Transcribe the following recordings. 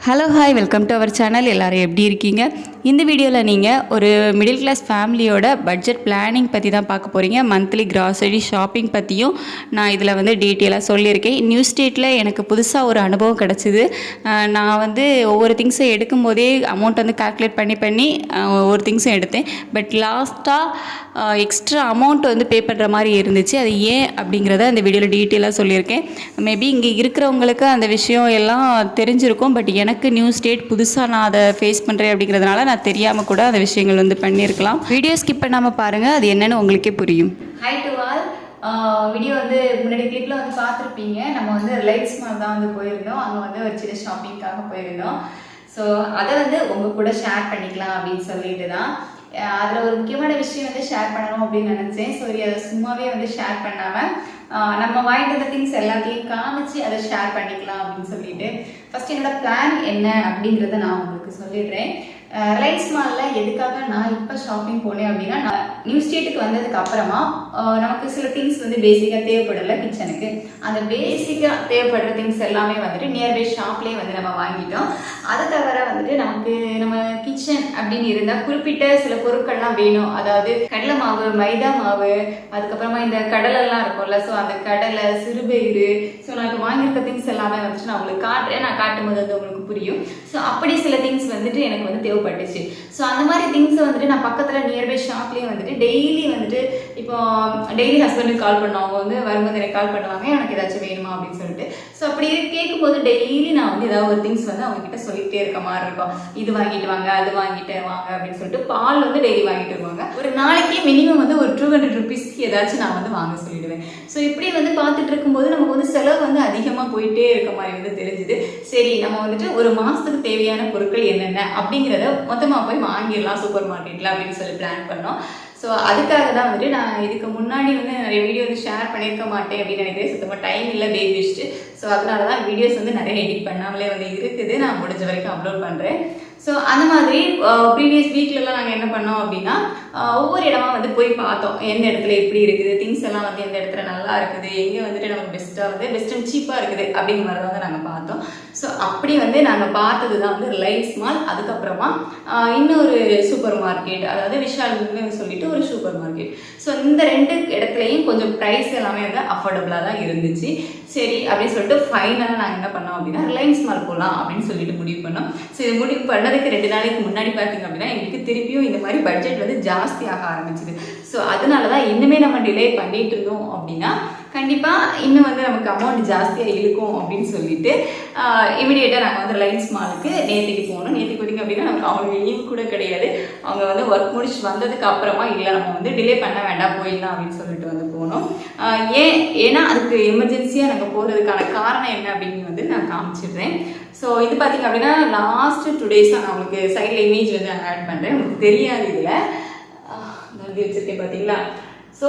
Hello hi welcome to our channel. எல்லோரும் எப்படி இருக்கீங்க? இந்த வீடியோவில் நீங்கள் ஒரு மிடில் கிளாஸ் ஃபேமிலியோட பட்ஜெட் பிளானிங் பற்றி தான் பார்க்க போகிறீங்க. மந்த்லி கிராசரி ஷாப்பிங் பற்றியும் நான் இதில் டீட்டெயிலாக சொல்லியிருக்கேன். நியூ ஸ்டேட்டில் எனக்கு புதுசாக ஒரு அனுபவம் கிடச்சிது. நான் ஒவ்வொரு திங்ஸும் எடுக்கும் போதே அமௌண்ட் கால்குலேட் பண்ணி ஒவ்வொரு திங்ஸும் எடுத்தேன். பட் லாஸ்ட்டாக எக்ஸ்ட்ரா அமௌண்ட் பே பண்ணுற மாதிரி இருந்துச்சு. அது ஏன் அப்படிங்கிறத அந்த வீடியோவில் டீட்டெயிலாக சொல்லியிருக்கேன். மேபி இங்கே இருக்கிறவங்களுக்கு அந்த விஷயம் எல்லாம் தெரிஞ்சிருக்கும். பட் எனக்கு நியூ ஸ்டேட் புதுசாக நான் அதை ஃபேஸ் பண்ணுறேன் அப்படிங்கிறதுனால நான் தெரியாமல் கூட அந்த விஷயங்கள் பண்ணியிருக்கலாம். வீடியோ ஸ்கிப் பண்ணாமல் பாருங்கள், அது என்னென்னு உங்களுக்கே புரியும். Hi to all. வீடியோ முன்னாடி கிளிப்பில் பார்த்துருப்பீங்க. நம்ம ரிலையன்ஸ் மால் தான் போயிருந்தோம். அங்கே ஒரு சின்ன ஷாப்பிங்காக போயிருந்தோம். ஸோ அதை உங்கள் கூட ஷேர் பண்ணிக்கலாம் அப்படின்னு சொல்லிட்டு தான். அதில் ஒரு முக்கியமான விஷயம் ஷேர் பண்ணணும் அப்படின்னு நினச்சேன். சரி, அதை சும்மாவே ஷேர் பண்ணாமல் நம்ம வாங்கிட்டு வந்த திங்ஸ் எல்லாத்தையும் காமிச்சு அதை ஷேர் பண்ணிக்கலாம் அப்படின்னு சொல்லிட்டு ஃபர்ஸ்ட் என்னோட பிளான் என்ன அப்படிங்கிறத நான் உங்களுக்கு சொல்லிடுறேன். ரிலையன்ஸ் மாலில் எதுக்காக நான் இப்போ ஷாப்பிங் போனேன் அப்படின்னா, நான் நியூ ஸ்டேட்டுக்கு வந்ததுக்கு அப்புறமா நமக்கு சில திங்ஸ் பேசிக்காக தேவைப்படலை கிச்சனுக்கு. அந்த பேசிக்காக தேவைப்படுற திங்ஸ் எல்லாமே நியர்பை ஷாப்லேயே நம்ம வாங்கிட்டோம். அதை தவிர நமக்கு நம்ம கிச்சன் அப்படின்னு இருந்தால் குறிப்பிட்ட சில பொருட்கள்லாம் வேணும். அதாவது கடலை மாவு, மைதா மாவு, அதுக்கப்புறமா இந்த கடலெல்லாம் இருக்கும்ல, ஸோ அந்த கடலை, சிறுபயிறு, ஸோ நான் இப்போ வாங்கியிருக்க திங்ஸ் எல்லாமே நான் உங்களுக்கு காட்டுறேன். நான் காட்டும் போது உங்களுக்கு புரியும். ஸோ அப்படி சில திங்ஸ் எனக்கு தேவைப்பட்டுச்சு. ஸோ அந்த மாதிரி திங்ஸை நான் பக்கத்தில் நியர்பை ஷாப்லேயே டெய்லி இப்போ டெய்லி ஹஸ்பண்டுக்கு கால் பண்ணுவாங்க. வரும்போது எனக்கு கால் பண்ணுவாங்க, எனக்கு ஏதாச்சும் வேணுமா அப்படின்னு சொல்லிட்டு. ஸோ அப்படி கேட்கும்போது டெய்லி நான் ஏதாவது ஒரு திங்ஸ் அவங்க கிட்ட சொல்லிகிட்டே இருக்க மாதிரி இருக்கும். இது வாங்கிட்டு வாங்க, அது வாங்கிட்டு வாங்க அப்படின்னு சொல்லிட்டு பால் டெய்லி வாங்கிட்டு வருவாங்க. ஒரு நாளைக்கு மினிமம் ஒரு 200 ருபீஸ்க்கு ஏதாச்சும் நான் வாங்க சொல்லிடுவேன். ஸோ இப்படி பார்த்துட்டு இருக்கும்போது நமக்கு செலவு அதிகமாக போயிட்டே இருக்க மாதிரி தெரிஞ்சுது. சரி, நம்ம ஒரு மாதத்துக்கு தேவையான பொருட்கள் என்னென்ன அப்படிங்கிறத மொத்தமாக போய் வாங்கிடலாம் சூப்பர் மார்க்கெட்டில் அப்படின்னு சொல்லி பிளான் பண்ணோம். ஸோ அதுக்காக தான் நான் இதுக்கு முன்னாடி நிறைய வீடியோ ஷேர் பண்ணியிருக்க மாட்டேன் அப்படின்னு நினைக்கிறேன். சுத்தமாக டைம் இல்லை, பேபி வச்சுட்டு. ஸோ அதனால தான் வீடியோஸ் நிறைய எடிட் பண்ணாமலே இருக்குது. நான் முடிஞ்ச வரைக்கும் அப்லோட் பண்ணுறேன். ஸோ அந்த மாதிரி ப்ரீவியஸ் வீக்லலாம் நாங்கள் என்ன பண்ணோம் அப்படின்னா, ஒவ்வொரு இடமா போய் பார்த்தோம். எந்த இடத்துல எப்படி இருக்குது, திங்ஸ் எல்லாம் எந்த இடத்துல நல்லா இருக்குது, எங்கே நமக்கு பெஸ்ட்டாக பெஸ்ட் அண்ட் சீப்பாக இருக்குது அப்படிங்கிற மாதிரி தான் நாங்கள் பார்த்தோம். ஸோ அப்படி நாங்கள் பார்த்தது தான் ரிலையன்ஸ் மால். அதுக்கப்புறமா இன்னொரு சூப்பர் மார்க்கெட், அதாவது விஷால்னு சொல்லிட்டு ஒரு சூப்பர் மார்க்கெட். ஸோ இந்த ரெண்டு இடத்துலையும் கொஞ்சம் ப்ரைஸ் எல்லாமே அஃபோர்டபுளாக தான் இருந்துச்சு. சரி அப்படின்னு சொல்லிட்டு ஃபைனலாக நாங்கள் என்ன பண்ணோம் அப்படின்னா, ரிலையன்ஸ் மால் போகலாம் அப்படின்னு சொல்லிட்டு முடிவு பண்ணோம். ஸோ இது முடிவு பண்ணதுக்கு 2 நாளைக்கு முன்னாடி பார்த்தீங்க அப்படின்னா எங்களுக்கு திருப்பியும் இந்த மாதிரி பட்ஜெட் ஜாஸ்தியாக ஆரம்பிச்சுது. ஸோ அதனால தான் இன்னுமே நம்ம டிலே பண்ணிட்டு இருந்தோம் அப்படின்னா கண்டிப்பாக இன்னும் நமக்கு அமௌண்ட் ஜாஸ்தியாக இருக்கும் அப்படின்னு சொல்லிட்டு இமிடியேட்டாக நாங்கள் ரிலையன்ஸ் மாலுக்கு நேற்றுக்கு போகணும். நேற்றுக்கு பார்த்தீங்க அப்படின்னா நமக்கு அவங்க லீவ் கூட கிடையாது. அவங்க ஒர்க் முடிச்சு வந்ததுக்கு அப்புறமா இல்லை நம்ம டிலே பண்ண வேண்டாம், போயிடலாம் அப்படின்னு சொல்லிட்டு போனோம். ஏன்னா அதுக்கு எமர்ஜென்சியாக நாங்கள் போகிறதுக்கான காரணம் என்ன அப்படின்னு நான் காமிச்சிடுறேன். ஸோ இது பார்த்தீங்க அப்படின்னா லாஸ்ட் 2 டேஸாக நான் உங்களுக்கு சைடில் இமேஜ் நான் ஆட் பண்ணுறேன். உங்களுக்கு தெரியாது, இதில் வச்சுருக்கேன் பார்த்தீங்களா. ஸோ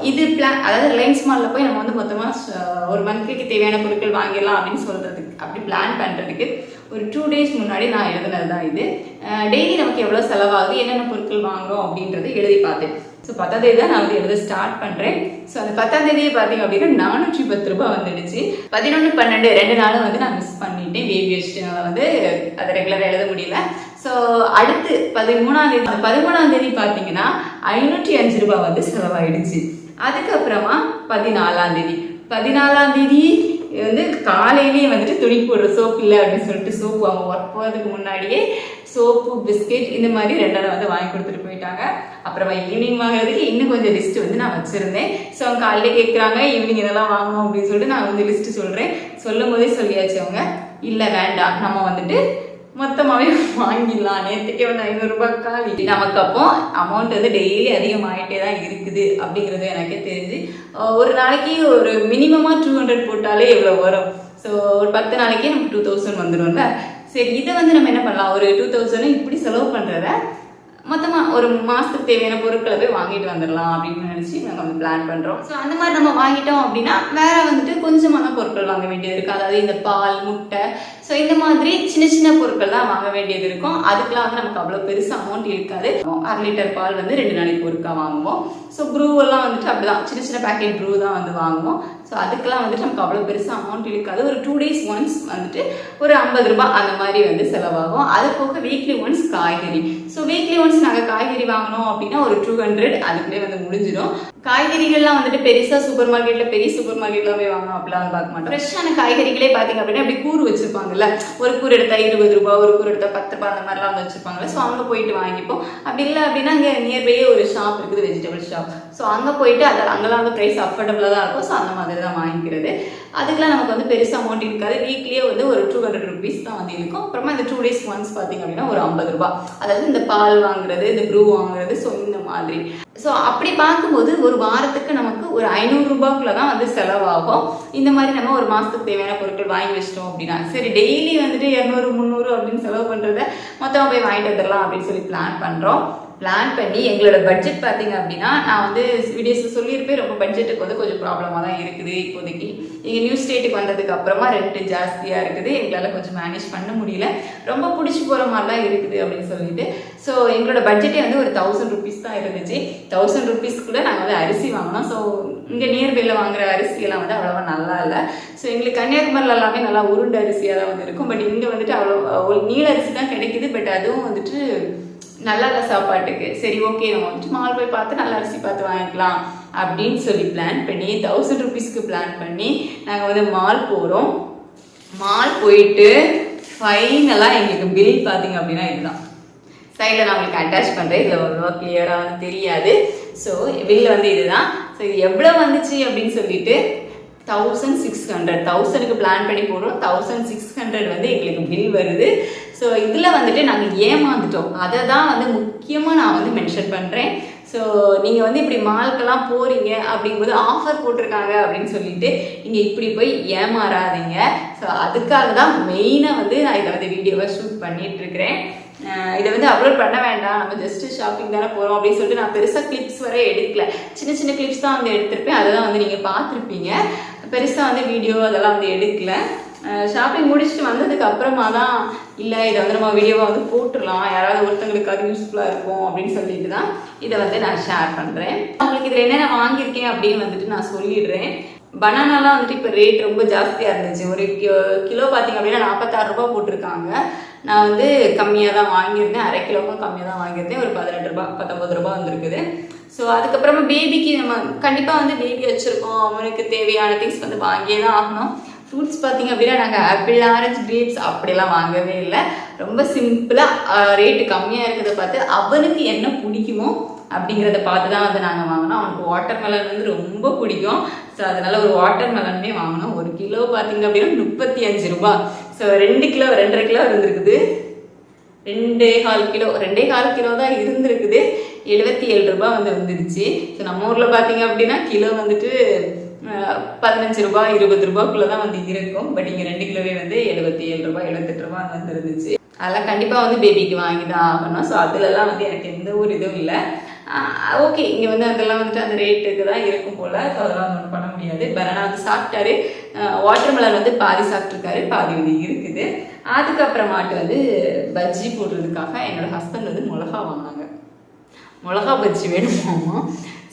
இது பிளான், அதாவது ரிலையன்ஸ் மாலில் போய் நம்ம மொத்தமாக ஒரு மந்த்லிக்கு தேவையான பொருட்கள் வாங்கிடலாம் அப்படின்னு சொல்கிறதுக்கு, அப்படி பிளான் பண்ணுறதுக்கு ஒரு 2 டேஸ் முன்னாடி நான் எழுதுனது தான் இது. டெய்லி நமக்கு எவ்வளோ செலவாகுது, என்னென்ன பொருட்கள் வாங்குறோம் அப்படின்றத எழுதி பார்த்தேன். ஸோ 10ஆம் தேதி தான் நான் எழுத ஸ்டார்ட் பண்ணுறேன். ஸோ அந்த 10ஆம் தேதியை பார்த்தீங்க அப்படின்னா 410 ரூபாய் வந்துடுச்சு. 11, 12 2 நாளும் நான் மிஸ் பண்ணிட்டேன். பேபி வச்சுட்டு அதை ரெகுலராக எழுத முடியல. ஸோ அடுத்து 13ஆம் தேதி, 13ஆம் தேதி பார்த்தீங்கன்னா 505 ரூபாய் செலவாயிடுச்சு. அதுக்கப்புறமா 14ஆம் தேதி, 14ஆம் தேதி காலையிலேயே துணி போடுற சோப்பு இல்லை அப்படின்னு சொல்லிட்டு சோப்பு அவங்க ஒர்க் போகிறதுக்கு முன்னாடியே சோப்பு, பிஸ்கெட் இந்த மாதிரி 2 நாள் வாங்கி கொடுத்துட்டு போயிட்டாங்க. அப்புறமா ஈவினிங் வாங்குறதுக்கு இன்னும் கொஞ்சம் லிஸ்ட்டு நான் வச்சுருந்தேன். ஸோ அவங்க காலையிலே கேட்குறாங்க ஈவினிங் இதெல்லாம் வாங்கணும் அப்படின்னு சொல்லிட்டு நான் லிஸ்ட்டு சொல்கிறேன். சொல்லும் போதே சொல்லியாச்சு அவங்க, இல்லை வேண்டாம் நம்ம மொத்தமாகவே வாங்கிடலாம், நேற்றுக்கே 500 ரூபாய் காலி. நமக்கு அப்போ அமௌண்ட் டெய்லி அதிகமாகிட்டே தான் இருக்குது அப்படிங்கிறது எனக்கே தெரிஞ்சு, ஒரு நாளைக்கு ஒரு மினிமமாக 200 போட்டாலே எவ்வளோ வரும். ஸோ ஒரு 10 நாளைக்கே நமக்கு 2000 வந்துடும்ல. சரி, இதை நம்ம என்ன பண்ணலாம், ஒரு 2000 இப்படி செலவு பண்ணுறத மொத்தமாக ஒரு மாதத்துக்கு தேவையான பொருட்களை போய் வாங்கிட்டு வந்துடலாம் அப்படின்னு நினச்சி நாங்கள் பிளான் பண்ணுறோம். ஸோ அந்த மாதிரி நம்ம வாங்கிட்டோம் அப்படின்னா வேற கொஞ்சமாக தான் பொருட்கள் வாங்க வேண்டியது இருக்குது. அதாவது இந்த பால், முட்டை, ஸோ இந்த மாதிரி சின்ன சின்ன பொருட்கள்லாம் வாங்க வேண்டியது இருக்கும். அதுக்கெல்லாம் வந்து நமக்கு அவ்வளோ பெருசு அமௌண்ட் இருக்காது. 1/2 லிட்டர் பால் வந்து 2 நாளைக்கு ஒருக்கா வாங்குவோம். ஸோ ப்ரூவெல்லாம் வந்துட்டு அப்படிதான் சின்ன சின்ன பேக்கெட் ப்ரூ தான் வந்து வாங்குவோம். ஸோ அதுக்கெல்லாம் வந்துட்டு நமக்கு அவ்வளோ பெருசு அமௌண்ட் இருக்காது. ஒரு 2 days ஒன்ஸ் வந்துட்டு ஒரு 50 ரூபாய் அந்த மாதிரி வந்து செலவாகும். அது போக வீக்லி ஒன்ஸ் காய்கறி. ஸோ வீக்லி ஒன்ஸ் நாங்கள் காய்கறி வாங்கினோம் அப்படின்னா ஒரு 200 அதுக்குள்ளே வந்து முடிஞ்சிடும். காய்கறிகள்லாம் வந்துட்டு பெருசாக சூப்பர் மார்க்கெட்டில் பெரிய சூப்பர் மார்க்கெட்டில் போய் வாங்கணும் அப்படிலாம் வந்து பார்க்க மாட்டோம். ஃப்ரெஷ்ஷான காய்கறிகளே பார்த்தீங்க அப்படின்னா அப்படி கூறு வச்சுருப்பாங்கல்ல, ஒரு கூறு எடுத்தால் 20 ரூபா, ஒரு கூறு எடுத்தால் 10 ரூபா அந்த மாதிரிலாம் வந்து வச்சுருப்பாங்கல்ல. ஸோ அங்கே போயிட்டு வாங்கிப்போம். அப்படி இல்லை அப்படின்னா இங்கே நியர்பையே ஒரு ஷாப் இருக்குது, வெஜிடபிள் ஷாப். ஸோ அங்கே போயிட்டு அங்கெல்லாம் வந்து ப்ரைஸ் அஃபோர்டபுளாக தான் இருக்கும். ஸோ அந்த மாதிரி தான் வாங்கிக்கிறது. அதுக்கெலாம் நமக்கு வந்து பெருசாக அமௌண்ட் இருக்காது. வீக்லியே வந்து ஒரு 200 rupees தான் வந்து இருக்கும். அப்புறமா இந்த 2 days ஒன்ஸ் பார்த்தீங்க அப்படின்னா ஒரு 50 ரூபாய். அதாவது இந்த பால் வாங்குறது, இந்த ப்ரூ வாங்குறது, ஸோ இந்த மாதிரி. ஸோ அப்படி பார்க்கும்போது ஒரு வாரத்துக்கு நமக்கு ஒரு 500 ரூபாய்க்குள்ள தான் வந்து செலவாகும். இந்த மாதிரி நம்ம ஒரு மாதத்துக்கு தேவையான பொருட்கள் வாங்கி வச்சிட்டோம் அப்படின்னா சரி டெய்லி வந்துட்டு 200 300 அப்படின்னு செலவு பண்ணுறத மொத்தமாக போய் வாங்கிட்டு வந்துடலாம் அப்படின்னு சொல்லி பிளான் பண்ணி எங்களோட பட்ஜெட் பார்த்தீங்க அப்படின்னா நான் வந்து வீடியோஸில் சொல்லியிருப்பேன். ரொம்ப பட்ஜெட்டுக்கு வந்து கொஞ்சம் ப்ராப்ளமாக தான் இருக்குது இப்போதைக்கு. எங்கள் நியூ ஸ்டேட்டுக்கு வந்ததுக்கு அப்புறமா ரெண்ட் ஜாஸ்தியாக இருக்குது. எங்களால் கொஞ்சம் மேனேஜ் பண்ண முடியல. ரொம்ப பிடிச்சி போகிற மாதிரி தான் இருக்குது அப்படின்னு சொல்லிட்டு ஸோ எங்களோட பட்ஜெட்டே வந்து ஒரு 1000 rupees தான் இருந்துச்சு. 1000 rupeesக்குள்ளே நாங்கள் வந்து அரிசி வாங்கினோம். ஸோ இங்கே நியர்பையில் வாங்குற அரிசியெல்லாம் வந்து அவ்வளோவா நல்லா இல்லை. ஸோ எங்களுக்கு கன்னியாகுமரியில் எல்லாமே நல்லா உருண்டை அரிசியாக தான் வந்து இருக்கும். பட் இங்கே வந்துட்டு அவ்வளோ நீல அரிசி தான் கிடைக்குது. பட் அதுவும் வந்துட்டு நல்லா இல்லை சாப்பாட்டுக்கு. சரி ஓகே நம்ம வந்துட்டு மால் போய் பார்த்து நல்ல அரிசி பார்த்து வாங்கிக்கலாம் அப்படின்னு சொல்லி பிளான் பண்ணி 1000 rupeesக்கு பிளான் பண்ணி நாங்கள் வந்து மால் போகிறோம். மால் போயிட்டு ஃபைனலாக எங்களுக்கு பில் பார்த்தீங்க அப்படின்னா இதுதான். சைடில் நான் உங்களுக்கு அட்டாச் பண்ணுறேன். இதில் அவ்வளோவா கிளியராக வந்து தெரியாது. ஸோ பில் வந்து இதுதான். ஸோ இது எவ்வளோ வந்துச்சு அப்படின்னு சொல்லிட்டு 1600. 1000க்கு பிளான் பண்ணி போடுறோம். 1600 வந்து எங்களுக்கு பில் வருது. ஸோ இதில் வந்துட்டு நாங்கள் ஏமாந்துட்டோம். அதை தான் வந்து முக்கியமாக நான் வந்து மென்ஷன் பண்ணுறேன். ஸோ நீங்கள் வந்து இப்படி மால்க்கெல்லாம் போகிறீங்க அப்படிங்கும்போது ஆஃபர் போட்டிருக்காங்க அப்படின்னு சொல்லிட்டு நீங்கள் இப்படி போய் ஏமாறாதீங்க. ஸோ அதுக்காக தான் மெயினாக வந்து நான் இதை வந்து வீடியோவை ஷூட் பண்ணிகிட்ருக்கிறேன். இதை வந்து அப்லோட் பண்ண வேண்டாம், நம்ம ஜஸ்ட்டு ஷாப்பிங் தானே போகிறோம் அப்படின்னு சொல்லிட்டு நான் பெருசாக கிளிப்ஸ் வர எடுக்கல. சின்ன சின்ன கிளிப்ஸ் தான் வந்து எடுத்திருப்பேன். அதை தான் வந்து நீங்கள் பார்த்துருப்பீங்க. பெருசாக வந்து வீடியோ அதெல்லாம் வந்து எடுக்கல. ஷாப்பிங் முடிச்சுட்டு வந்ததுக்கு அப்புறமா தான் இல்லை இதை வந்து நம்ம வீடியோவாக வந்து போட்டுடலாம், யாராவது ஒருத்தங்களுக்கு அது யூஸ்ஃபுல்லாக இருக்கும் அப்படின்னு சொல்லிட்டு தான் இதை வந்து நான் ஷேர் பண்ணுறேன். உங்களுக்கு இதில் என்னென்ன வாங்கியிருக்கேன் அப்படின்னு வந்துட்டு நான் சொல்லிடுறேன். பனானாலாம் வந்துட்டு இப்போ ரேட் ரொம்ப ஜாஸ்தியாக இருந்துச்சு. ஒரு கிலோ பார்த்தீங்க அப்படின்னா 46 ரூபா போட்டிருக்காங்க. நான் வந்து கம்மியாக தான் வாங்கியிருந்தேன். அரை கிலோவும் கம்மியாக தான் வாங்கியிருந்தேன். ஒரு 18 ரூபா 19 ரூபா வந்துருக்குது. ஸோ அதுக்கப்புறமா பேபிக்கு நம்ம கண்டிப்பாக வந்து பேபி வச்சுருக்கோம், அவனுக்கு தேவையான திங்ஸ் வந்து வாங்கியே தான் ஆகணும். ஃப்ரூட்ஸ் பார்த்திங்க அப்படின்னா நாங்கள் ஆப்பிள், ஆரஞ்சு, கிரேப்ஸ் அப்படியெல்லாம் வாங்கவே இல்லை. ரொம்ப சிம்பிளாக ரேட்டு கம்மியாக இருக்கிறத பார்த்து அவனுக்கு என்ன பிடிக்குமோ அப்படிங்கிறத பார்த்து தான் வந்து நாங்கள் வாங்கினோம். அவனுக்கு வாட்டர் மெலன் வந்து ரொம்ப பிடிக்கும். ஸோ அதனால் ஒரு வாட்டர் மெலனுமே வாங்கினோம். ஒரு கிலோ பார்த்திங்க அப்படின்னா 35 ரூபா. ஸோ 2 கிலோ 2.5 கிலோ இருந்திருக்குது. 2.25 கிலோ தான் இருந்திருக்குது. 77 ரூபா வந்து வந்துருச்சு. ஸோ நம்ம ஊரில் பார்த்திங்க அப்படின்னா கிலோ வந்துட்டு 15 ரூபா 20 ரூபாய்க்குள்ளே தான் வந்து இருக்கும். பட் இங்கே 2 கிலோவே வந்து 77 ரூபா 78 ரூபா வந்து இருந்துச்சு. அதெல்லாம் கண்டிப்பாக வந்து பேபிக்கு வாங்கி தான் ஆகணும். ஸோ அதுலலாம் வந்து எனக்கு எந்த ஒரு இதுவும் இல்லை. ஓகே இங்கே வந்து அதெல்லாம் வந்துட்டு அந்த ரேட்டுக்கு தான் இருக்கும் போல். ஸோ அதெல்லாம் ஒன்றும் பண்ண முடியாது. பனானா வந்து சாப்பிட்டாரு. வாட்டர் மெலன் வந்து பாதி சாப்பிட்ருக்காரு, பாதி வந்து இருக்குது. அதுக்கப்புறமாட்டு வந்து பஜ்ஜி போடுறதுக்காக என்னோடய ஹஸ்பண்ட் வந்து மிளகா வாங்கினாங்க. மிளகா பஜ்ஜி வேணுமாமா.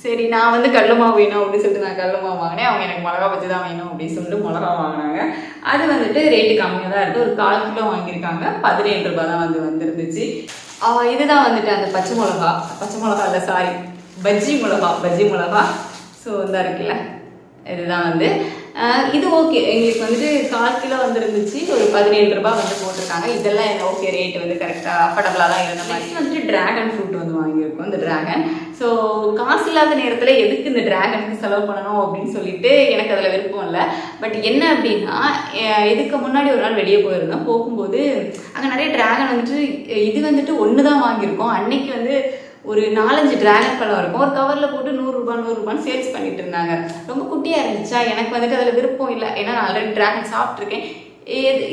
சரி நான் வந்து கடலை மாவு வேணும் அப்படின்னு சொல்லிட்டு நான் கடலை மாவு வாங்கினேன். அவங்க எனக்கு மிளகா பஜ்ஜி தான் வேணும் அப்படின்னு சொல்லிட்டு மிளகா வாங்கினாங்க. அது வந்துட்டு ரேட்டு கம்மியாக தான் இருக்குது. ஒரு 1/4 கிலோ வாங்கியிருக்காங்க. 17 ரூபா தான் வந்து வந்துருந்துச்சு. இதுதான் வந்துட்டு அந்த பச்சை மிளகா இல்லை சாரி பஜ்ஜி மிளகா. ஸோ இதாக இருக்குல்ல, இதுதான் வந்து இது ஓகே. எங்களுக்கு வந்துட்டு 1/4 கிலோ வந்துருந்துச்சு. ஒரு 17 ரூபா வந்து போட்டிருக்காங்க. இதெல்லாம் என்ன ஓகே ரேட் வந்து கரெக்டாக அஃபர்டபுளாக தான் இருந்த மாதிரி. வந்துட்டு ட்ராகன் ஃப்ரூட் வந்து வாங்கியிருக்கோம். இந்த ட்ராகன் ஸோ காசு இல்லாத நேரத்தில் எதுக்கு இந்த ட்ராகனுக்கு செலவு பண்ணணும் அப்படின்னு சொல்லிட்டு எனக்கு அதில் விருப்பம் இல்லை. பட் என்ன அப்படின்னா இதுக்கு முன்னாடி ஒரு நாள் வெளியே போயிருந்தோம். போகும்போது அங்கே நிறைய ட்ராகன் வந்துட்டு இது வந்துட்டு ஒன்று தான் வாங்கியிருக்கோம். அன்னைக்கு வந்து ஒரு 4-5 ட்ராகன் பழம் இருக்கும். ஒரு கவரில் போட்டு 100 ரூபான்னு சேல்ஸ் பண்ணிட்டு இருந்தாங்க. ரொம்ப குட்டியாக இருந்துச்சா, எனக்கு வந்துட்டு அதில் விருப்பம் இல்லை. ஏன்னா நான் ஆல்ரெடி ட்ராகன் சாப்பிட்ருக்கேன்.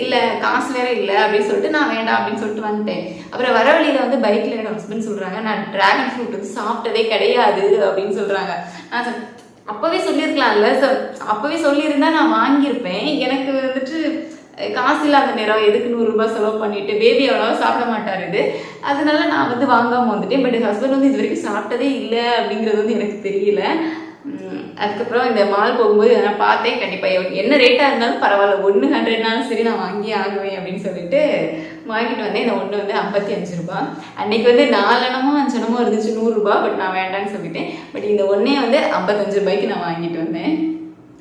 இல்லை காசு வேற இல்லை அப்படின்னு சொல்லிட்டு நான் வேண்டாம் அப்படின்னு சொல்லிட்டு வந்துட்டேன். அப்புறம் வர வழியில் வந்து பைக்கில் என்னோட ஹஸ்பண்ட் சொல்கிறாங்க நான் ட்ராகன் ஃப்ரூட் வந்து சாப்பிட்டதே கிடையாது அப்படின்னு சொல்கிறாங்க. நான் அப்போவே சொல்லியிருக்கலாம்ல சார், அப்போவே சொல்லியிருந்தா நான் வாங்கியிருப்பேன். எனக்கு வந்துட்டு காசு இல்லாத நேரம் எதுக்கு 100 ரூபாய் செலவு பண்ணிட்டு பேபி அவ்வளோவா சாப்பிட மாட்டார் இது. அதனால நான் வந்து வாங்காமல் வந்துட்டேன். பட் ஹஸ்பண்ட் வந்து இது வரைக்கும் சாப்பிட்டதே இல்லை அப்படிங்கிறது வந்து எனக்கு தெரியல. அதுக்கப்புறம் இந்த மால் போகும்போது நான் பார்த்தேன், கண்டிப்பாக என்ன ரேட்டாக இருந்தாலும் பரவாயில்ல, 100னாலும் சரி நான் வாங்கி ஆகுவேன் அப்படின்னு சொல்லிட்டு வாங்கிட்டு வந்தேன். இந்த ஒன்று வந்து 55 ரூபா. அன்னைக்கு வந்து 4 அணமோ 5 அணமோ இருந்துச்சு 100 ரூபா. பட் நான் வேண்டான்னு சொல்லிட்டேன். பட் இந்த ஒன்றே வந்து 55 ரூபாய்க்கு நான் வாங்கிட்டு வந்தேன்.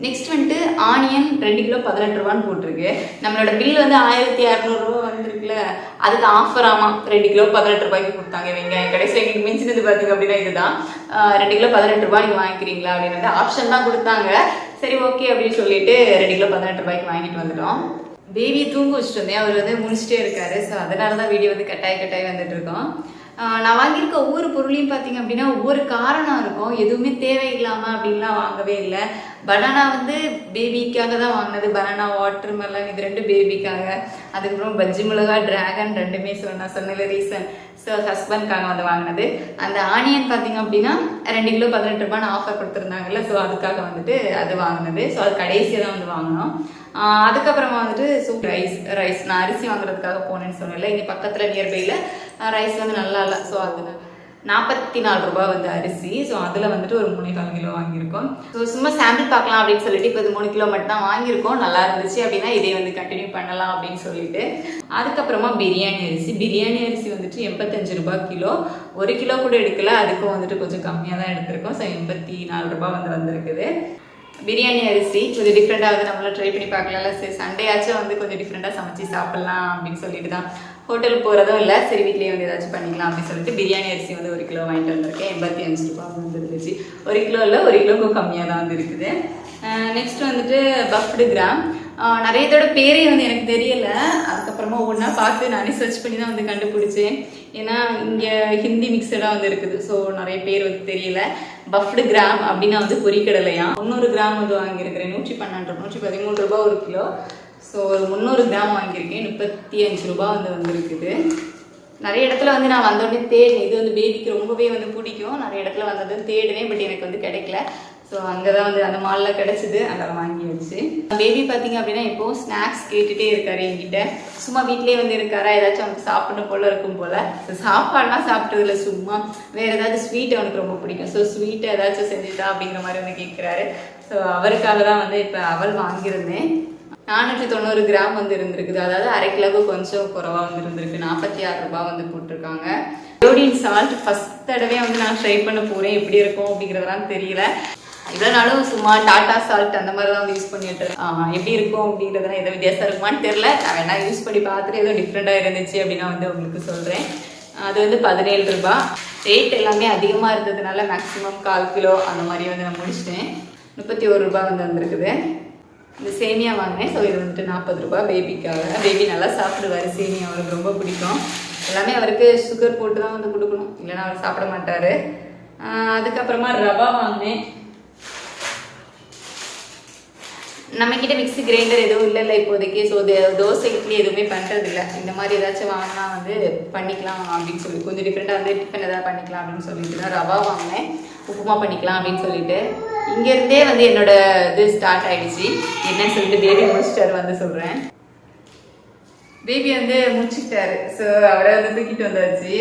நெக்ஸ்ட் வந்துட்டு ஆனியன் 2 கிலோ 18 ரூபான்னு போட்டிருக்கு. நம்மளோட பில் வந்து 1600 ரூபா வந்துருக்குல்ல, அதுக்கு ஆஃபர் ஆமாம் 2 கிலோ 18 ரூபாய்க்கு கொடுத்தாங்க. வெங்காயம் கடைசியில் எங்களுக்கு மிஞ்சினது பார்த்திங்க அப்படின்னா இதுதான். 2 கிலோ 18 ரூபாய் நீங்கள் வாங்கிக்கிறீங்களா அப்படின்னு வந்து ஆப்ஷன் தான் கொடுத்தாங்க. சரி ஓகே அப்படின்னு சொல்லிட்டு 2 கிலோ 18 ரூபாய்க்கு வாங்கிட்டு வந்துட்டோம். பேபியை தூங்க வச்சுட்டு வந்தேன். அவர் வந்து முடிச்சுட்டே இருக்காரு. ஸோ அதனால தான் வீடியோ வந்து கட்டாய் வந்துட்டு இருக்கோம். நான் வாங்கியிருக்க ஒவ்வொரு பொருளையும் பார்த்தீங்க அப்படின்னா ஒவ்வொரு காரணம் இருக்கும். எதுவுமே தேவையில்லாமல் அப்படின்லாம் வாங்கவே இல்லை. பனானா வந்து பேபிக்காக தான் வாங்கினது. பனானா, வாட்டர் மெலன் இது 2 பேபிக்காக. அதுக்கப்புறம் பஜ்ஜி மிளகா, டிராகன் 2மே சொன்னல ரீசன். ஸோ ஹஸ்பண்ட்காக வந்து வாங்கினது. அந்த ஆனியன் பார்த்தீங்க அப்படின்னா 2 கிலோ 18 ரூபான்னு ஆஃபர் கொடுத்துருந்தாங்கல்ல, ஸோ அதுக்காக வந்துட்டு அது வாங்கினது. ஸோ அது கடைசியாக தான் வந்து வாங்கினோம். அதுக்கப்புறமா வந்துட்டு சூப் ரைஸ் நான் அரிசி வாங்குறதுக்காக போனேன்னு சொன்னேன்ல, இங்கே பக்கத்தில் நியர்பையில் ரைஸ் வந்து நல்லா இல்லை. ஸோ அது 44 ரூபாய் வந்து அரிசி. ஸோ அதில் வந்துட்டு ஒரு 3.4 கிலோ வாங்கியிருக்கோம். ஸோ சும்மா சாம்பிள் பார்க்கலாம் அப்படின்னு சொல்லிட்டு இப்போ இது 3 கிலோ மட்டும் தான் வாங்கியிருக்கோம். நல்லா இருந்துச்சு அப்படின்னா இதே வந்து கண்டினியூ பண்ணலாம் அப்படின்னு சொல்லிட்டு. அதுக்கப்புறமா பிரியாணி அரிசி வந்துட்டு 85 ரூபாய் கிலோ. 1 கிலோ கூட எடுக்கல, அதுக்கும் வந்துட்டு கொஞ்சம் கம்மியாக தான் எடுத்திருக்கோம். ஸோ 84 ரூபாய் வந்து வந்திருக்குது. பிரியாணி அரிசி கொஞ்சம் டிஃப்ரெண்ட்டாக வந்து நம்மளாம் ட்ரை பண்ணி பார்க்கலாம்ல. சரி சண்டே ஆச்சும் வந்து கொஞ்சம் டிஃப்ரெண்ட்டாக சமைச்சு சாப்பிட்லாம் அப்படின்னு சொல்லிட்டு தான் ஹோட்டலுக்கு போகிறதும் இல்லை, சரி வீட்லேயே வந்து ஏதாச்சும் பண்ணிக்கலாம் அப்படின்னு சொல்லிட்டு பிரியாணி அரிசி வந்து 1 கிலோ வாங்கிட்டு வந்திருக்கேன். 85 ரூபாய் வந்து இருந்துச்சு. 1 கிலோ இல்லை, 1 கிலோக்கும் கம்மியாக தான் வந்து இருக்குது. நெக்ஸ்ட் வந்துட்டு பஃப்டு கிராம். நிறைய இதோட பேரே வந்து எனக்கு தெரியலை. அதுக்கப்புறமா ஒவ்வொன்றா பார்த்து நானே சர்ச் பண்ணி தான் வந்து கண்டுபிடிச்சேன். ஏன்னா இங்கே ஹிந்தி மிக்சடாக வந்து இருக்குது. ஸோ நிறைய பேர் வந்து தெரியல. பஃப்டு கிராம் அப்படின்னா வந்து பொரிக்கடலையா. 300 கிராம் வந்து வாங்கியிருக்கிறேன். 113 ரூபாய் 1 கிலோ. ஸோ ஒரு 300 கிராம் வாங்கியிருக்கேன். 35 ரூபாய் வந்து வந்துருக்குது. நிறைய இடத்துல வந்து நான் வந்தோடனே தேடினேன். இது வந்து பேபிக்கு ரொம்பவே வந்து பிடிக்கும். நிறைய இடத்துல வந்தது தேடினேன், பட் எனக்கு வந்து கிடைக்கல. ஸோ அங்கே தான் வந்து அந்த மாலில் கிடச்சிது, அதெல்லாம் வாங்கி வச்சு. பேபி பார்த்தீங்க அப்படின்னா இப்போது ஸ்நாக்ஸ் கேட்டுகிட்டே இருக்காரு என்கிட்ட. சும்மா வீட்டிலே வந்து இருக்காரா, ஏதாச்சும் அவனுக்கு சாப்பிடணும் போல் இருக்கும் போல். ஸோ சாப்பாடுலாம் சாப்பிட்டதில்ல, சும்மா வேறு ஏதாவது ஸ்வீட் அவனுக்கு ரொம்ப பிடிக்கும். ஸோ ஸ்வீட்டை ஏதாச்சும் செஞ்சுட்டா அப்படிங்கிற மாதிரி வந்து கேட்குறாரு. ஸோ அவருக்காக தான் வந்து இப்போ அவள் வாங்கியிருந்தேன். 490 கிராம் வந்து இருந்திருக்குது. அதாவது 1/2 கிலோவுக்கு கொஞ்சம் குறவாக வந்து இருந்திருக்கு. 46 ரூபாய் வந்து போட்டிருக்காங்க. அயோடின் சால்ட் ஃபஸ்ட் தடவை வந்து நான் ட்ரை பண்ண போகிறேன். எப்படி இருக்கும் அப்படிங்கிறதெல்லாம் தெரியல. இதனாலும் சும்மா டாட்டா சால்ட் அந்த மாதிரி தான் வந்து யூஸ் பண்ணிட்டு எப்படி இருக்கும் அப்படிங்கிறதுலாம் எதோ வித்தியாசம் இருக்குமான்னு தெரியல. நான் வேணா யூஸ் பண்ணி பார்த்துட்டு ஏதோ டிஃப்ரெண்ட்டாக இருந்துச்சு அப்படின்னா வந்து உங்களுக்கு சொல்கிறேன். அது வந்து 17 ரூபாய். ரேட் எல்லாமே அதிகமாக இருந்ததுனால மேக்ஸிமம் 1/4 கிலோ அந்த மாதிரி வந்து நான் முடிச்சிட்டேன். 31 ரூபாய் வந்து வந்திருக்குது. இந்த சேமியா வாங்கினேன். ஸோ இது வந்துட்டு 40 ரூபாய் பேபிக்காக. பேபி நல்லா சாப்பிடுவார். சேமியா அவருக்கு ரொம்ப பிடிக்கும். எல்லாமே அவருக்கு சுகர் போட்டு தான் வந்து கொடுக்கணும், இல்லைன்னா அவர் சாப்பிட மாட்டார். அதுக்கப்புறமா ரவா வாங்கினேன். நம்மக்கிட்ட மிக்ஸி கிரைண்டர் எதுவும் இல்லை இப்போதைக்கு. ஸோ தோசை இட்லி எதுவுமே பண்ணுறதில்ல. இந்த மாதிரி ஏதாச்சும் வாங்கினா வந்து பண்ணிக்கலாம் அப்படின்னு சொல்லி கொஞ்சம் டிஃப்ரெண்ட்டாக வந்து டிஃபன் எதாவது பண்ணிக்கலாம் அப்படின்னு சொல்லிட்டு தான் ரவா வாங்கினேன். உப்புமா பண்ணிக்கலாம் அப்படின்னு சொல்லிட்டு. இங்கேருந்தே வந்து என்னோட இது ஸ்டார்ட் ஆகிடுச்சு. என்னன்னு சொல்லிட்டு பேபி முடிச்சிட்டாரு வந்து சொல்கிறேன். பேபி வந்து முடிச்சுக்கிட்டாரு. ஸோ அவரை வந்து தூக்கிட்டு வந்தாச்சு.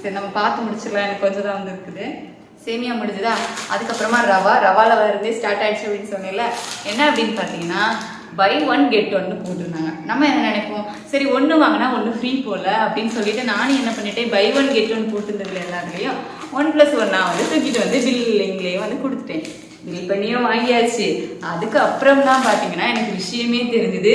சரி நம்ம பார்த்து முடிச்சிடலாம். எனக்கு கொஞ்சம் தான் வந்து இருக்குது. சேமியா முடிஞ்சுதா. அதுக்கப்புறமா ரவாவில் இருந்தே ஸ்டார்ட் ஆகிடுச்சு அப்படின்னு சொன்னேன்ல. என்ன அப்படின்னு பார்த்தீங்கன்னா buy 1 get 1 போட்டிருந்தாங்க. நம்ம என்ன நினைப்போம், சரி 1 வாங்கினா 1 ஃப்ரீ போல அப்படின்னு சொல்லிட்டு நானும் என்ன பண்ணிட்டேன், buy 1 get 1 போட்டுருந்ததுல எல்லாத்துலேயும் 1+1 வந்து தூக்கிட்டு வந்து பில்லிங்லேயே வந்து கொடுத்துட்டேன். பில் பண்ணியும் வாங்கியாச்சு. அதுக்கப்புறம் தான் பார்த்தீங்கன்னா எனக்கு விஷயமே தெரிஞ்சுது.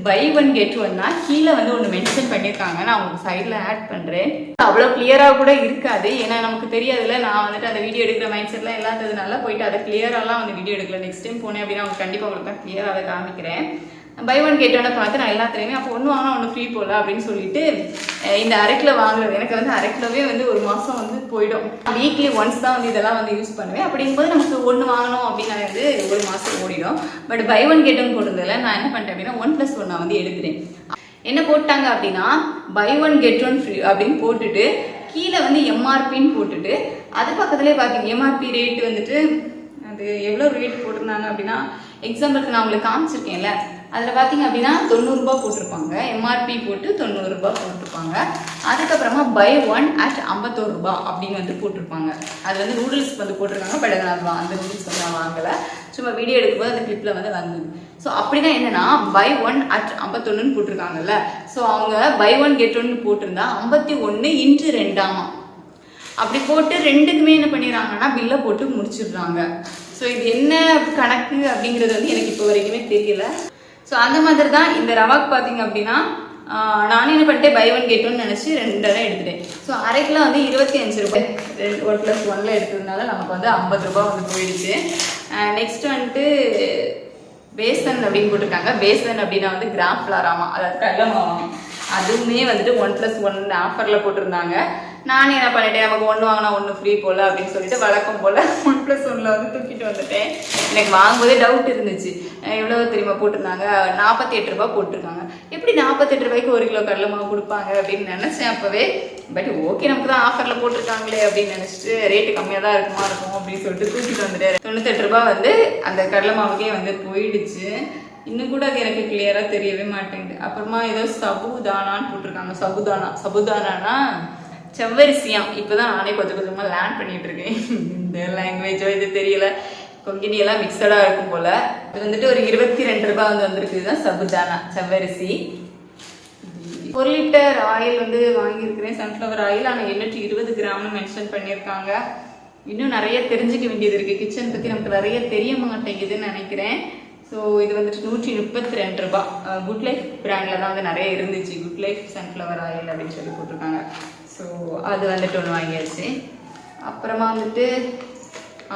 buy 1 get 1னா கீழே வந்து ஒன்று மென்ஷன் பண்ணியிருக்காங்க. நான் உங்களுக்கு சைடில் ஆட் பண்ணுறேன். அவ்வளோ கிளியராக கூட இருக்காது, ஏன்னா நமக்கு தெரியாதுல்ல. நான் வந்துட்டு அந்த வீடியோ எடுக்கிற மைண்ட் செட்லாம் எல்லாம் இருந்ததுனால போயிட்டு அதை கிளியராலாம் வந்து வீடியோ எடுக்கல. நெக்ஸ்ட் டைம் போனேன் அப்படின்னா அவங்க கண்டிப்பாக உங்களுக்கு தான் கிளியராக அதை காமிக்கிறேன். buy 1 get 1 பார்த்து நான் எல்லாத்துலேயுமே அப்போ 1 வாங்கினா 1 ஃப்ரீ போல அப்படின்னு சொல்லிட்டு இந்த 1/2 கிலோ வாங்குறது எனக்கு வந்து 1/2 கிலோவே வந்து ஒரு மாதம் வந்து போயிடும். வீக்லி ஒன்ஸ் தான் வந்து இதெல்லாம் வந்து யூஸ் பண்ணுவேன். அப்படிங்கும்போது நமக்கு 1 வாங்கணும் அப்படின்னு வந்து ஒரு மாதம் ஓடிடும். பட் buy 1 get 1 போடுறதுல நான் என்ன பண்ணிட்டேன் அப்படின்னா 1+1 நான் வந்து எடுக்கிறேன். என்ன போட்டாங்க அப்படின்னா buy 1 get 1 ஃப்ரீ அப்படின்னு போட்டுட்டு கீழே வந்து எம்ஆர்பின்னு போட்டுட்டு அது பக்கத்துலேயே பார்த்தீங்க எம்ஆர்பி ரேட்டு வந்துட்டு அது எவ்வளோ ரேட் போட்டிருந்தாங்க அப்படின்னா எக்ஸாம்பிளுக்கு நான் உங்களுக்கு காமிச்சிருக்கேன்ல, அதில் பார்த்தீங்க அப்படின்னா 90 ரூபா போட்டிருப்பாங்க, எம்ஆர்பி போட்டு 90 ரூபா போட்டிருப்பாங்க. அதுக்கப்புறமா பை ஒன் அட் 51 ரூபா அப்படின்னு வந்து போட்டிருப்பாங்க. அது வந்து நூடுல்ஸ் வந்து போட்டிருக்காங்க. பட் நான் அந்த நூடுல்ஸ் வந்து நான் வாங்கலை, சும்மா வீடியோ எடுக்கும்போது அந்த கிளிப்பில் வந்து வந்தது. ஸோ அப்படிதான் என்னன்னா பை ஒன் அட் 51 போட்டிருக்காங்கல்ல, ஸோ அவங்க பை ஒன் கெட் ஒன்னு போட்டிருந்தா 51 இன்ட்டு 2 அப்படி போட்டு ரெண்டுக்குமே என்ன பண்ணிடுறாங்கன்னா பில்லை போட்டு முடிச்சிடுறாங்க. ஸோ இது என்ன கணக்கு அப்படிங்கிறது வந்து எனக்கு இப்போ வரைக்குமே தெரியல. ஸோ அந்த மாதிரி தான் இந்த ரவாக்கு பார்த்தீங்க அப்படின்னா நானே என்ன பண்ணிட்டேன், பை ஒன் கெட் ஒன்னு நினச்சி 2 எடுத்துட்டேன். ஸோ அரைக்கில் வந்து 25 ரூபாய், 1+1 எடுத்ததுனால நமக்கு வந்து 50 ரூபா வந்து போயிடுச்சு. நெக்ஸ்ட் வந்துட்டு பேசன் அப்படின்னு போட்டிருக்காங்க. பேசன் அப்படின்னா வந்து கிராம் ஃப்ளாராமா, அதாவது கடலை மாவாமா. அதுவுமே வந்துட்டு 1+1 ஆஃபரில் போட்டிருந்தாங்க. நானே என்ன பண்ணிட்டேன், நமக்கு 1 வாங்கினா 1 ஃப்ரீ போல் அப்படின்னு சொல்லிட்டு வழக்கம் போல் 1+1 வந்து தூக்கிட்டு வந்துட்டேன். எனக்கு வாங்கும்போதே டவுட் இருந்துச்சு, எவ்வளோ தெரியுமா போட்டிருந்தாங்க, 48 ரூபா போட்டிருக்காங்க. எப்படி 48 ரூபாய்க்கு 1 கிலோ கடலை மாவு கொடுப்பாங்க அப்படின்னு நினச்சேன் அப்போவே. பட் ஓகே, நமக்கு தான் ஆஃபரில் போட்டிருக்காங்களே அப்படின்னு நினச்சிட்டு ரேட்டு கம்மியாக தான் இருக்கும் அப்படின்னு சொல்லிட்டு தூக்கிட்டு வந்துட்டேன். 98 ரூபா வந்து அந்த கடலை மாவுக்கே வந்து போயிடுச்சு. இன்னும் கூட அது எனக்கு கிளியராக தெரியவே மாட்டேங்குது. அப்புறமா ஏதோ சபுதானான்னு போட்டிருக்காங்க. சபுதானானா செவ்வரிசியாம். இப்போ தான் நானே கொஞ்சம் கொஞ்சமாக லேர்ன் பண்ணிட்டு இருக்கேன். இந்த லாங்குவேஜோ இது தெரியல, கொங்கினி எல்லாம் மிக்சடாக இருக்கும் போல். இது வந்துட்டு ஒரு 22 ரூபா வந்து வந்திருக்கு. இதுதான் சபுதானா, செவ்வரிசி. 1 லிட்டர் ஆயில் வந்து வாங்கியிருக்கிறேன், சன்ஃப்ளவர் ஆயில். ஆனால் 820 கிராம்னு மென்ஷன் பண்ணியிருக்காங்க. இன்னும் நிறைய தெரிஞ்சுக்க வேண்டியது இருக்குது. கிச்சன் பற்றி நமக்கு நிறைய தெரிய மாட்டேங்குதுன்னு நினைக்கிறேன். ஸோ இது வந்துட்டு 132 ரூபா. குட் லைஃப் பிராண்டில் தான் வந்து நிறைய இருந்துச்சு. குட் லைஃப் சன்ஃப்ளவர் ஆயில் அப்படின்னு சொல்லி போட்டிருக்காங்க. ஸோ அது வந்துட்டு ஒன்று வாங்கியாச்சு. அப்புறமா வந்துட்டு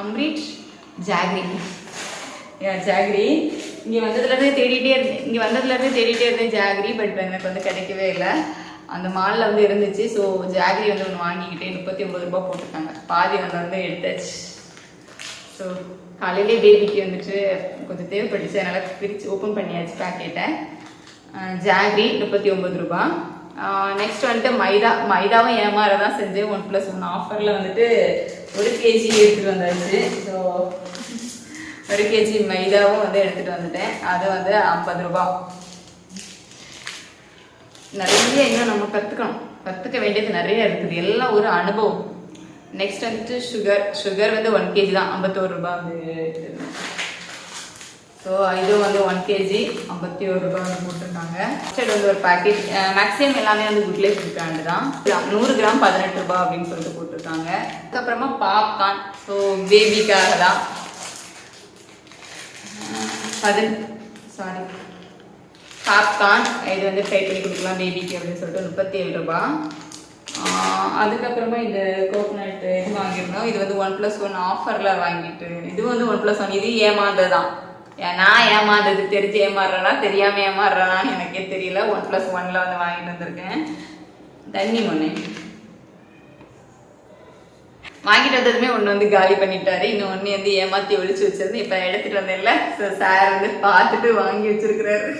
அம்ரிட் ஜாக்ரி. ஜாக்ரி இங்கே வந்ததுலேருந்தே தேடிட்டே இருந்தேன் ஜாக்ரி. பட் எனக்கு வந்து கிடைக்கவே இல்லை. அந்த மாலில் வந்து இருந்துச்சு. ஸோ ஜாக்ரி வந்து ஒன்று வாங்கிக்கிட்டே 39 ரூபா போட்டிருக்காங்க. பாதி வந்து எடுத்தாச்சு. ஸோ காலையிலே பேபிக்கு வந்துட்டு கொஞ்சம் தேவைப்பட்டுச்சு, அதனால் பிரித்து ஓப்பன் பண்ணியாச்சு பேக்கெட்டை. ஜாக்ரி 39 ரூபா. நெக்ஸ்ட் வந்துட்டு மைதாவும் ஏமாறதான் செஞ்சேன். 1+1 ஆஃபரில் வந்துட்டு 1 கேஜி எடுத்துகிட்டு வந்தாச்சு. ஸோ 1 கேஜி மைதாவும் வந்து எடுத்துகிட்டு வந்துட்டேன். அது வந்து 50 ரூபா. நிறைய இன்னும் நம்ம கற்றுக்க வேண்டியது நிறைய இருக்குது. எல்லாம் ஒரு அனுபவம். நெக்ஸ்ட் வந்துட்டு சுகர் வந்து 1 கேஜி தான், 51 ரூபா வந்து எடுத்துருந்தேன். ஸோ இதுவும் வந்து 1 கேஜி 51 ரூபா வந்து போட்டிருக்காங்க. சரி, வந்து ஒரு பேக்கெட் மேக்ஸிமம் எல்லாமே வந்து குட் லைஃப் பிராண்டு தான். 100 கிராம் 18 ரூபா அப்படின்னு சொல்லிட்டு போட்டிருக்காங்க. அதுக்கப்புறமா பாப்கார்ன். ஸோ பேபிக்காக தான் பாப்கார்ன். இது வந்து ஃப்ரை பண்ணி கொடுக்கலாம் பேபிக்கு அப்படின்னு சொல்லிட்டு 37 ரூபா. அதுக்கப்புறமா இந்த கோகோனட் இது வாங்கியிருந்தோம். இது வந்து 1+1 ஆஃபரில் வாங்கிட்டு, இது வந்து 1+1. இது ஏமாந்தது தான். நான் ஏமாந்தது தெரிஞ்சு ஏமாறுறேன்னா தெரியாமல் ஏமாறுறேனான்னு எனக்கே தெரியல. 1+1 வந்து வாங்கிட்டு வந்திருக்கேன். தண்ணி ஒன்று வாங்கிட்டு வந்ததுமே ஒன்று வந்து காலி பண்ணிட்டாரு. இன்னும் ஒன்று வந்து ஏமாற்றி ஒழிச்சு வச்சிருந்து இப்போ எடுத்துகிட்டு வந்தேன்ல. ஸோ சார் வந்து பார்த்துட்டு வாங்கி வச்சிருக்கிறாரு,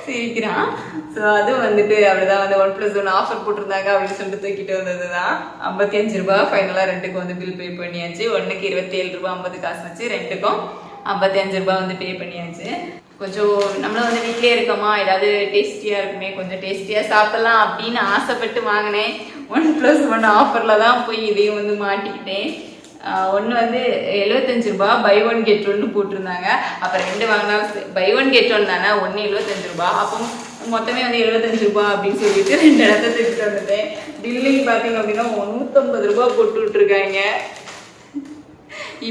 சிரிக்கிறான். ஸோ அது வந்துட்டு அப்படிதான் வந்து 1+1 ஆஃபர் போட்டிருந்தாங்க அப்படின்னு சொல்லிட்டு தூக்கிட்டு வந்தது தான். 55 ரூபா. ஃபைனலாக 2க்கும் வந்து பில் பே பண்ணியாச்சு. 1க்கு 27 ரூபா 50 காசு வச்சு, 2க்கும் 55 ரூபா வந்து பே பண்ணியாச்சு. கொஞ்சம் நம்மளும் வந்து வீட்டிலே இருக்கோமா, ஏதாவது டேஸ்டியாக இருக்குமே, கொஞ்சம் டேஸ்டியாக சாப்பிட்லாம் அப்படின்னு ஆசைப்பட்டு வாங்கினேன். 1+1 ஆஃபரில் தான் போய் இதையும் வந்து மாட்டிக்கிட்டேன். ஒன்று வந்து 75 ரூபா, பை ஒன் கெட் ஒன்னு போட்டிருந்தாங்க. அப்புறம் 2 வாங்கினாலும் பை ஒன் கெட் ஒன் தானே, 1 75 ரூபா. அப்போ மொத்தமே வந்து 75 ரூபா அப்படின்னு சொல்லிட்டு 2 இடத்த தூக்கிட்டு வந்துட்டேன். பில்லிங் பார்த்தீங்க அப்படின்னா 150 ரூபா போட்டு விட்டுருக்காங்க.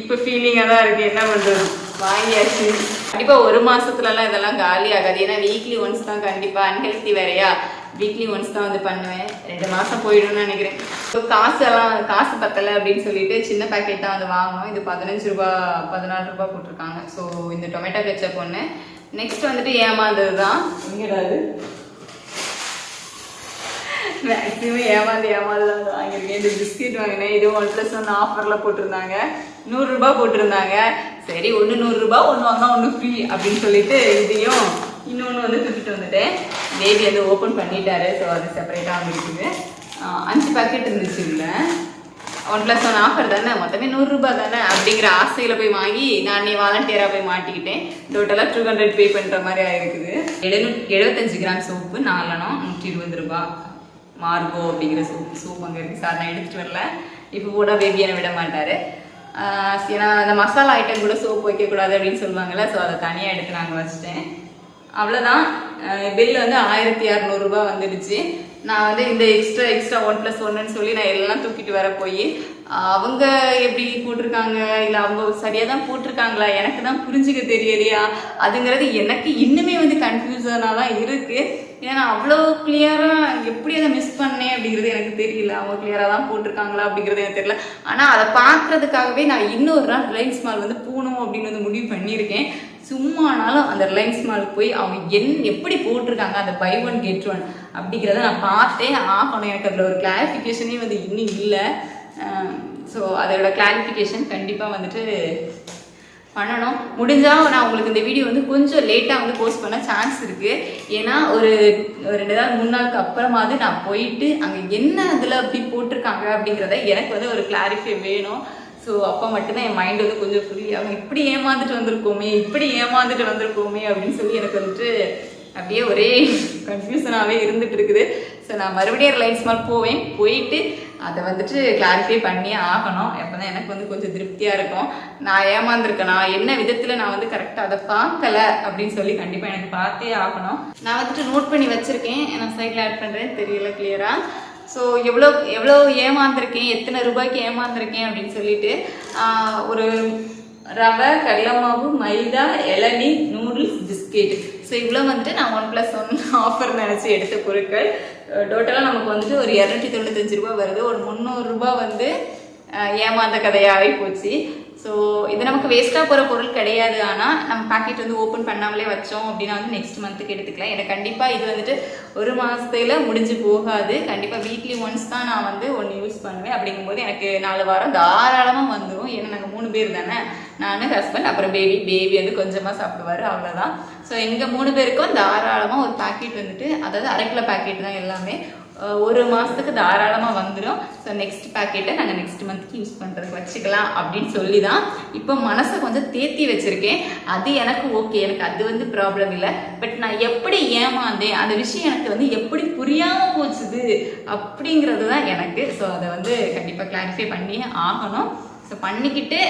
இப்போ ஃபீலிங்காக தான் இருக்குது, என்ன பண்ணுறது, வாங்கியாச்சு. கண்டிப்பாக 1 மாதத்துலலாம் இதெல்லாம் காலி ஆகாது. ஏன்னா வீக்லி ஒன்ஸ் தான். கண்டிப்பாக அன்ஹெல்த்தி வேறையா, வீக்லி ஒன்ஸ் தான் வந்து பண்ணுவேன். 2 மாதம் போயிடும்னு நினைக்கிறேன். ஸோ காசு பத்தலை அப்படின்னு சொல்லிட்டு சின்ன பேக்கெட் தான் வந்து வாங்கணும். இது 15 ரூபா 14 ரூபா போட்டிருக்காங்க. ஸோ இந்த டொமேட்டோ கெச்சப் ஒன்று. நெக்ஸ்ட் வந்துட்டு ஏமாந்தது தான். எங்கடாது மேக்ஸிமம் ஏமாந்து தான் வந்து வாங்கியிருக்கேன். இந்த பிஸ்கெட் வாங்கினேன். இது 1+1 ஆஃபரில் போட்டிருந்தாங்க. 100 ரூபா போட்டிருந்தாங்க. சரி, ஒன்று 100 ரூபா, ஒன்று வாங்கினா ஒன்று ஃப்ரீ அப்படின்னு சொல்லிட்டு இதையும் இன்னொன்று வந்து தூக்கிட்டு வந்துட்டேன். பேபி வந்து ஓப்பன் பண்ணிட்டாரு. ஸோ அது செப்பரேட்டாக வந்து இருக்குது. 5 பேக்கெட் இருந்துச்சு இல்லை. 1+1 ஆஃபர் தானே, மொத்தமே 100 ரூபாய் தானே அப்படிங்கிற ஆசையில் போய் வாங்கி நானே வாலண்டியராக போய் மாட்டிக்கிட்டேன். டோட்டலாக 200 பே பண்ணுற மாதிரி ஆயிருக்குது. 75 கிராம் சோப்பு 4 அணம் 120 ரூபாய். மார்கோ அப்படிங்கிற சோப் அங்கே இருக்குது. சார் நான் எடுத்துகிட்டு வரல, இப்போ கூட பேபி என்னை விட மாட்டார். ஏன்னா அந்த மசாலா ஐட்டம் கூட சோப்பு வைக்கக்கூடாது அப்படின்னு சொல்லுவாங்கள்ல, ஸோ அதை தனியாக எடுத்து நாங்கள் வச்சுட்டேன். அவ்வளோதான். பில் வந்து 1600 ரூபாய் வந்துடுச்சு. நான் வந்து இந்த எக்ஸ்ட்ரா 1+1ன்னு சொல்லி நான் எல்லாம் தூக்கிட்டு வர போய் அவங்க எப்படி போட்டிருக்காங்க, இல்லை அவங்க சரியாக தான் போட்டிருக்காங்களா, எனக்கு தான் புரிஞ்சுக்க தெரியலையா அதுங்கிறது எனக்கு இன்னுமே வந்து கன்ஃபியூசனாக தான் இருக்குது. ஏன்னா அவ்வளோ கிளியராக எப்படி அதை மிஸ் பண்ணேன் அப்படிங்கிறது எனக்கு தெரியல. அவங்க கிளியராக தான் போட்டிருக்காங்களா அப்படிங்கிறது எனக்கு தெரியல. ஆனால் அதை பார்க்குறதுக்காகவே நான் இன்னொரு நாள் ரிலையன்ஸ் மால் வந்து போகணும் அப்படின்னு வந்து முடிவு பண்ணியிருக்கேன். சும்மானாலும் அந்த ரிலையன்ஸ் மாலுக்கு போய் அவங்க எப்படி போட்டிருக்காங்க அந்த பை 1 get 1 அப்படிங்கிறத நான் பார்த்தே ஆகணும். எனக்கு அதில் ஒரு கிளாரிஃபிகேஷனே வந்து இன்னும் இல்லை. ஸோ அதோட கிளாரிஃபிகேஷன் கண்டிப்பாக வந்துட்டு பண்ணணும். முடிஞ்சால் நான் உங்களுக்கு இந்த வீடியோ வந்து கொஞ்சம் லேட்டாக வந்து போஸ்ட் பண்ண சான்ஸ் இருக்குது. ஏன்னா ஒரு 2 நாள் 3 நாளுக்கு அப்புறமாவது நான் போயிட்டு அங்கே என்ன அதில் அப்படி போட்டிருக்காங்க அப்படிங்கிறத எனக்கு வந்து ஒரு கிளாரிஃபை வேணும். ஸோ அப்போ மட்டும்தான் என் மைண்ட் வந்து கொஞ்சம் ஃப்ரீயாகும். இப்படி ஏமாந்துட்டு வந்திருக்கோமே அப்படின்னு சொல்லி எனக்கு வந்துட்டு அப்படியே ஒரே கன்ஃபியூஷனாகவே இருந்துகிட்டு இருக்குது. ஸோ நான் மறுபடியும் ரிலையன்ஸ் மால் போயிட்டு அதை வந்துட்டு கிளாரிஃபை பண்ணியே ஆகணும். அப்போ தான் எனக்கு வந்து கொஞ்சம் திருப்தியாக இருக்கும். நான் ஏமாந்துருக்கேனா, என்ன விதத்தில் நான் வந்து கரெக்டாக அதை பார்க்கல அப்படின்னு சொல்லி கண்டிப்பாக எனக்கு பார்த்தே ஆகணும். நான் வந்துட்டு நோட் பண்ணி வச்சுருக்கேன். நான் சைடில் ஆட் பண்ணுறேன், தெரியல கிளியராக. ஸோ எவ்வளோ ஏமாந்துருக்கேன், எத்தனை ரூபாய்க்கு ஏமாந்துருக்கேன் அப்படின்னு சொல்லிட்டு ஒரு ரவை, கடலமாவு, மைதா, இளநீ, நூடுல்ஸ், பிஸ்கெட். ஸோ இவ்வளோ வந்துட்டு நான் 1+1 ஆஃபர் நினச்சி எடுத்த பொருட்கள். டோட்டலாக நமக்கு வந்துட்டு ஒரு 295 ரூபா வருது. ஒரு 300 ரூபா வந்து ஏமாந்த கதையாகவே போச்சு. ஸோ இது நமக்கு வேஸ்ட்டாக போகிற பொருள் கிடையாது. ஆனால் நம்ம பேக்கெட் வந்து ஓப்பன் பண்ணாமலே வச்சோம் அப்படின்னா வந்து நெக்ஸ்ட் மந்த்துக்கு எடுத்துக்கலாம். எனக்கு கண்டிப்பாக இது வந்துட்டு 1 மாதத்துல முடிஞ்சு போகாது. கண்டிப்பாக வீக்லி ஒன்ஸ் தான் நான் வந்து ஒன்று யூஸ் பண்ணுவேன். அப்படிங்கும்போது எனக்கு 4 வாரம் தாராளமாக வந்துடும். ஏன்னா நாங்கள் 3 பேர் தானே, நான், ஹஸ்பண்ட், அப்புறம் பேபி வந்து கொஞ்சமாக சாப்பிடுவார், அவ்வளோதான். ஸோ எங்கள் 3 பேருக்கும் தாராளமாக ஒரு பேக்கெட் வந்துட்டு, அதாவது 1/2 கிலோ பேக்கெட் தான் எல்லாமே, 1 மாதத்துக்கு தாராளமாக வந்துடும். ஸோ நெக்ஸ்ட் பேக்கெட்டை நாங்கள் நெக்ஸ்ட் மந்த்துக்கு யூஸ் பண்ணுறதுக்கு வச்சுக்கலாம் அப்படின்னு சொல்லி தான் இப்போ மனசை கொஞ்சம் தேத்தி வச்சுருக்கேன். அது எனக்கு ஓகே, எனக்கு அது வந்து ப்ராப்ளம் இல்லை. பட் நான் எப்படி ஏமாந்தேன், அந்த விஷயம் எனக்கு வந்து எப்படி புரியாமல் போச்சுது அப்படிங்கிறது தான் எனக்கு. ஸோ அதை வந்து கண்டிப்பாக கிளாரிஃபை பண்ணியே ஆகணும். ஸோ பண்ணிக்கிட்டு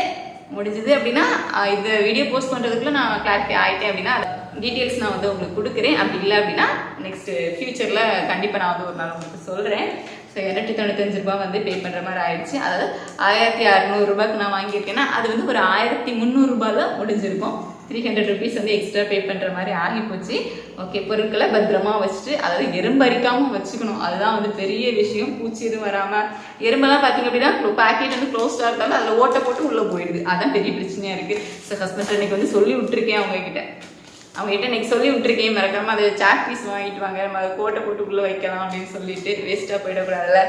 முடிஞ்சது அப்படின்னா இந்த வீடியோ போஸ்ட் பண்ணுறதுக்குள்ள நான் கிளாரிஃபை ஆகிட்டேன் அப்படின்னா டீட்டெயில்ஸ் நான் வந்து உங்களுக்கு கொடுக்குறேன். அப்படி இல்லை அப்படின்னா நெக்ஸ்ட் ஃபியூச்சரில் கண்டிப்பாக நான் வந்து ஒரு நாள் உங்களுக்கு சொல்கிறேன். ஸோ 295 ரூபா வந்து பே பண்ணுற மாதிரி ஆயிடுச்சு. அதாவது 1600 ரூபாய்க்கு நான் வாங்கியிருக்கேன்னா அது வந்து ஒரு 1300 ரூபாயில் முடிஞ்சிருக்கும். 300 ருபீஸ் வந்து எக்ஸ்ட்ரா பே பண்ணுற மாதிரி ஆகி போச்சு. ஓகே, பொருட்களை பத்திரமா வச்சுட்டு, அதாவது எறும்பரிக்காமல் வச்சுக்கணும். அதுதான் வந்து பெரிய விஷயம். பூச்சி எதுவும் வராமல். எறும்பெல்லாம் பார்த்தீங்க அப்படின்னா பேக்கெட் வந்து க்ளோஸ்டாக இருந்தாலும் அதில் ஓட்டை போட்டு உள்ளே போயிடுது. அதுதான் பெரிய பிரச்சனையாக இருக்குது. ஸோ ஹஸ்பண்ட் இன்னைக்கு வந்து சொல்லி விட்டுருக்கேன் அவங்ககிட்ட இன்னைக்கு சொல்லி விட்டுருக்கேன், மறக்காமல் அதை சாக் பீஸ் வாங்கிட்டு வாங்க, நம்ம அதை கோட்டை போட்டு உள்ளே வைக்கலாம் அப்படின்னு சொல்லிட்டு வேஸ்ட்டாக போயிடக்கூடாதுல்ல.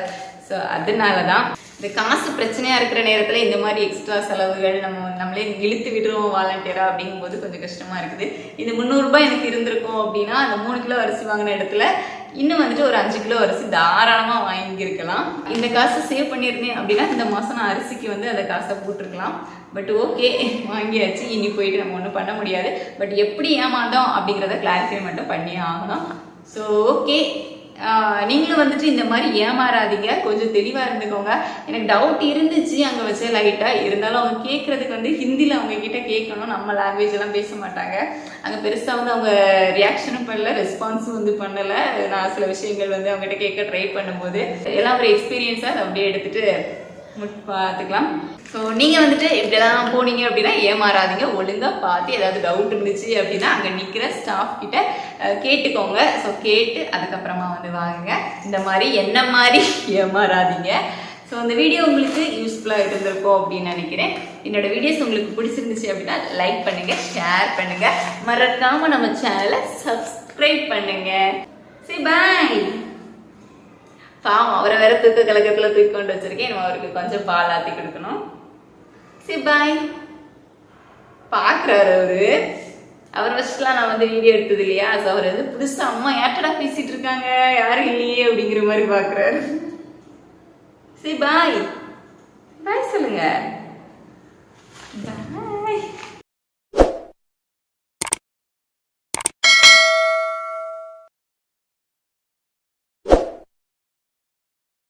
ஸோ அதனால தான் இந்த காசு பிரச்சனையாக இருக்கிற நேரத்தில் இந்த மாதிரி எக்ஸ்ட்ரா செலவுகள் நம்மளே இழுத்து விடுறோம் வாலண்டியராக அப்படிங்கும்போது கொஞ்சம் கஷ்டமாக இருக்குது. இந்த 300 ரூபாய் எனக்கு இருந்திருக்கும் அப்படின்னா அந்த 3 கிலோ அரிசி வாங்கின இடத்துல இன்னும் வந்துட்டு ஒரு 5 கிலோ அரிசி தாராளமாக வாங்கியிருக்கலாம். இந்த காசை சேவ் பண்ணியிருந்தேன் அப்படின்னா இந்த மாதம் நான் அரிசிக்கு வந்து அந்த காசை போட்டிருக்கலாம். பட் ஓகே, வாங்கியாச்சு. இனி போயிட்டு நம்ம ஒன்றும் பண்ண முடியாது. பட் எப்படி ஏமாந்தோம் அப்படிங்கிறத கிளாரிஃபை மட்டும் பண்ணியே ஆகணும். ஸோ ஓகே, நீங்களும் வந்துட்டு இந்த மாதிரி ஏமாறாதீங்க, கொஞ்சம் தெளிவாக இருந்துக்கோங்க. எனக்கு டவுட் இருந்துச்சு அங்கே வச்ச லைட்டாக. இருந்தாலும் அவங்க கேட்குறதுக்கு வந்து ஹிந்தியில் அவங்க கிட்ட கேட்கணும். நம்ம லாங்குவேஜ் எல்லாம் பேச மாட்டாங்க. அங்கே பெருசாக வந்து அவங்க ரியாக்ஷனும் பண்ணல, ரெஸ்பான்ஸும் வந்து பண்ணலை. நான் சில விஷயங்கள் வந்து அவங்ககிட்ட கேட்க ட்ரை பண்ணும்போது எல்லாம் ஒரு எக்ஸ்பீரியன்ஸாக அதை அப்படியே எடுத்துகிட்டு பார்த்துக்கலாம். ஸோ நீங்கள் வந்துட்டு இப்படிலாம் போனீங்க அப்படின்னா ஏமாறாதீங்க. ஒழுங்காக பார்த்து ஏதாவது டவுட் இருந்துச்சு அப்படின்னா அங்கே நிற்கிற ஸ்டாஃப் கிட்ட கேட்டுக்கோங்க. ஸோ கேட்டு அதுக்கப்புறமா வந்து வாங்குங்க. இந்த மாதிரி என்ன மாதிரி ஏமாறாதீங்க. ஸோ அந்த வீடியோ உங்களுக்கு யூஸ்ஃபுல்லாக இருந்திருக்கும் அப்படின்னு நினைக்கிறேன். என்னோட வீடியோஸ் உங்களுக்கு பிடிச்சிருந்துச்சு அப்படின்னா லைக் பண்ணுங்கள், ஷேர் பண்ணுங்கள், மறக்காமல் நம்ம சேனலை சப்ஸ்கிரைப் பண்ணுங்கள். சரி, பாய். பாவம், அவரை வேற தூக்க கலக்கத்தில் தூக்கி கொண்டு வச்சிருக்கேன். நம்ம அவருக்கு கொஞ்சம் பால் ஆற்றி கொடுக்கணும். சரி, பாய். பார்க்குறாரு அவர் வச்சுலாம் நான் வந்து வீடியோ எடுத்தது இல்லையா. ஸோ அவர் வந்து புதுசாக அம்மா யார்ட்டடா பேசிட்டு இருக்காங்க, யாரும் இல்லையே அப்படிங்கிற மாதிரி பார்க்குறாரு. சரி, பாய். பண்ணுங்கள்.